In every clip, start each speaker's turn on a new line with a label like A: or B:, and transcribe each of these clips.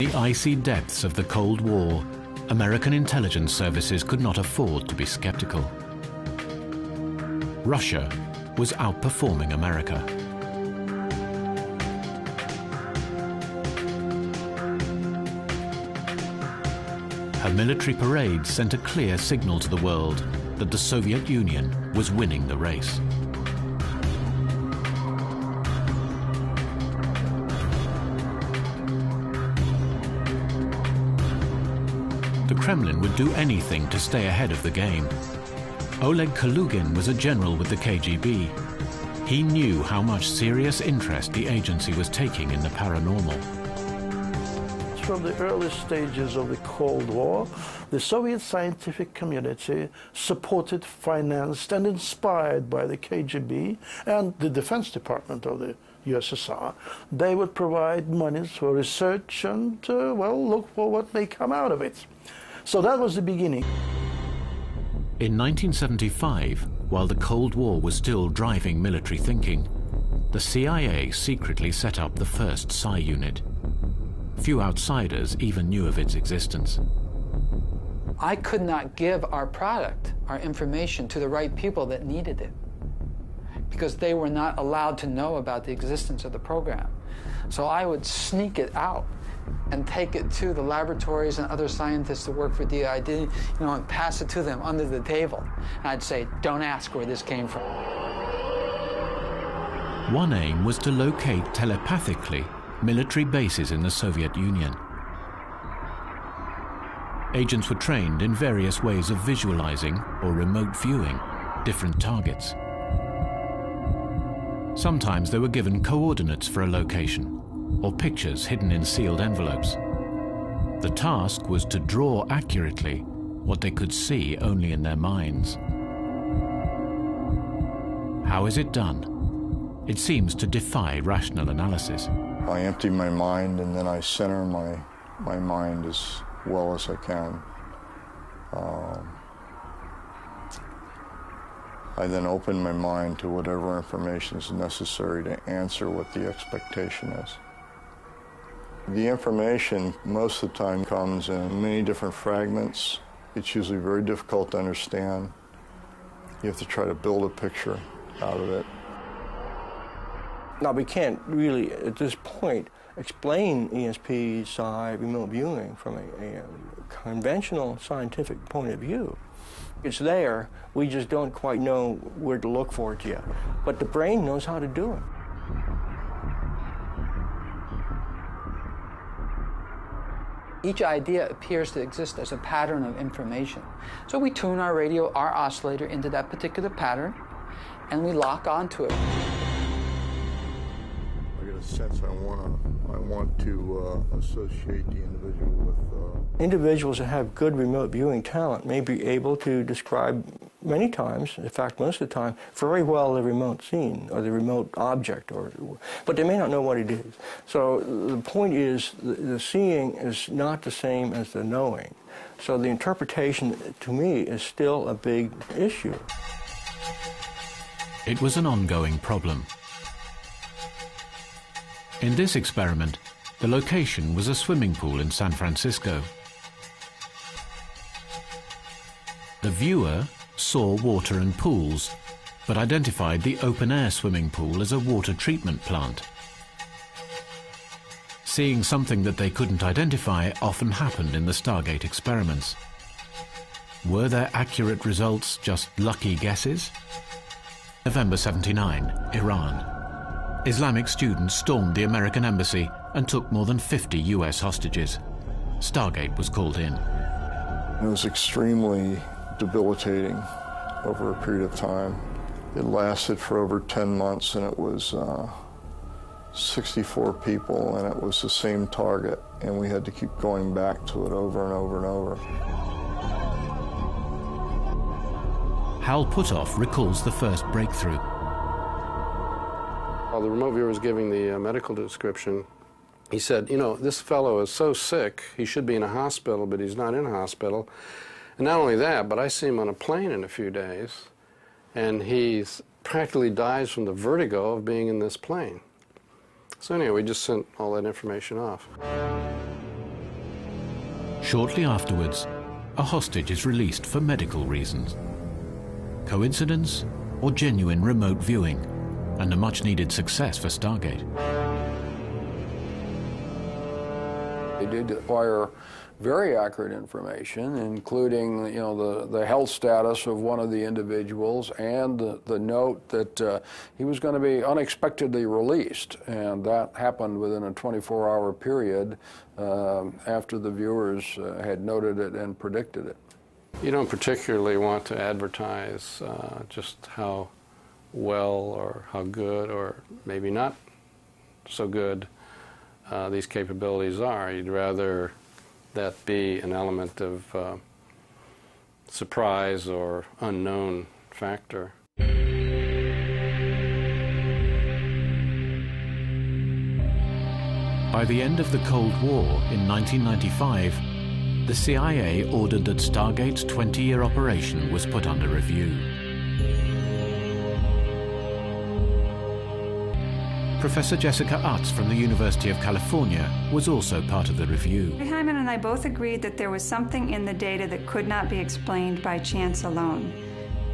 A: the icy depths of the Cold War, American intelligence services could not afford to be skeptical. Russia was outperforming America. Her military parade sent a clear signal to the world that the Soviet Union was winning the race. The Kremlin would do anything to stay ahead of the game. Oleg Kalugin was a general with the KGB. He knew how much serious interest the agency was taking in the paranormal.
B: From the early stages of the Cold War, the Soviet scientific community, supported, financed, and inspired by the KGB and the Defense Department of the USSR, they would provide monies for research and, well, look for what may come out of it. So that was the beginning.
A: In 1975, while the Cold War was still driving military thinking, the CIA secretly set up the first Psi unit. Few outsiders even knew of its existence.
C: I could not give our product, our information, to the right people that needed it, because they were not allowed to know about the existence of the program. So I would sneak it out and take it to the laboratories and other scientists who work for DID, and pass it to them under the table. And I'd say, don't ask where this came from.
A: One aim was to locate telepathically military bases in the Soviet Union. Agents were trained in various ways of visualizing or remote viewing different targets. Sometimes they were given coordinates for a location, or pictures hidden in sealed envelopes. The task was to draw accurately what they could see only in their minds. How is it done? It seems to defy rational analysis.
D: I empty my mind and then I center my mind as well as I can. I then open my mind to whatever information is necessary to answer what the expectation is. The information most of the time comes in many different fragments. It's usually very difficult to understand. You have to try to build a picture out of it.
E: Now, we can't really, at this point, explain ESP, psi, remote viewing from a conventional scientific point of view. It's there, we just don't quite know where to look for it yet. But the brain knows how to do it.
C: Each idea appears to exist as a pattern of information. So we tune our radio, our oscillator, into that particular pattern, and we lock onto it.
D: I get a sense I want to associate the individual with...
E: Individuals that have good remote viewing talent may be able to describe many times, in fact most of the time, very well the remote scene or the remote object, but they may not know what it is. So the point is the seeing is not the same as the knowing. So the interpretation, to me, is still a big issue.
A: It was an ongoing problem. In this experiment, the location was a swimming pool in San Francisco. The viewer saw water and pools, but identified the open-air swimming pool as a water treatment plant. Seeing something that they couldn't identify often happened in the Stargate experiments. Were their accurate results just lucky guesses? November 79, Iran. Islamic students stormed the American embassy and took more than 50 US hostages. Stargate was called in.
D: It was extremely debilitating over a period of time. It lasted for over 10 months, and it was 64 people, and it was the same target, and we had to keep going back to it over and over and over.
A: Hal Puthoff recalls the first breakthrough.
F: While the remote viewer was giving the medical description, he said, this fellow is so sick, he should be in a hospital, but he's not in a hospital. And not only that, but I see him on a plane in a few days, and he practically dies from the vertigo of being in this plane. So anyway, we just sent all that information off.
A: Shortly afterwards, a hostage is released for medical reasons. Coincidence or genuine remote viewing, and a much-needed success for Stargate.
G: They did acquire very accurate information, including the health status of one of the individuals and the note that he was going to be unexpectedly released, and that happened within a 24-hour period after the viewers had noted it and predicted it.
F: You don't particularly want to advertise just how well or how good or maybe not so good these capabilities are. You'd rather that be an element of surprise or unknown factor.
A: By the end of the Cold War in 1995, the CIA ordered that Stargate's 20-year operation was put under review. Professor Jessica Utz from the University of California was also part of the review.
H: Hyman and I both agreed that there was something in the data that could not be explained by chance alone.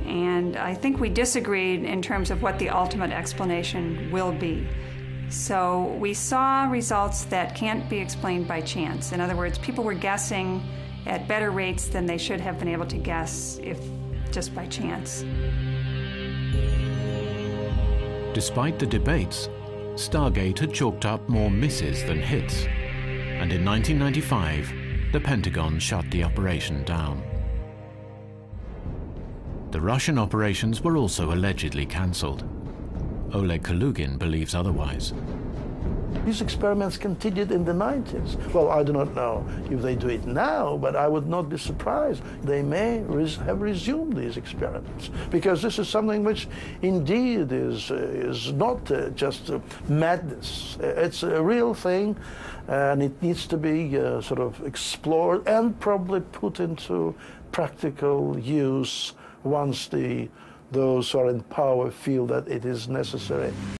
H: And I think we disagreed in terms of what the ultimate explanation will be. So we saw results that can't be explained by chance. In other words, people were guessing at better rates than they should have been able to guess if just by chance.
A: Despite the debates, Stargate had chalked up more misses than hits, and in 1995, the Pentagon shut the operation down. The Russian operations were also allegedly cancelled. Oleg Kalugin believes otherwise.
B: These experiments continued in the 90s. Well, I do not know if they do it now, but I would not be surprised. They may have resumed these experiments, because this is something which indeed is not just madness. It's a real thing, and it needs to be sort of explored and probably put into practical use once those who are in power feel that it is necessary.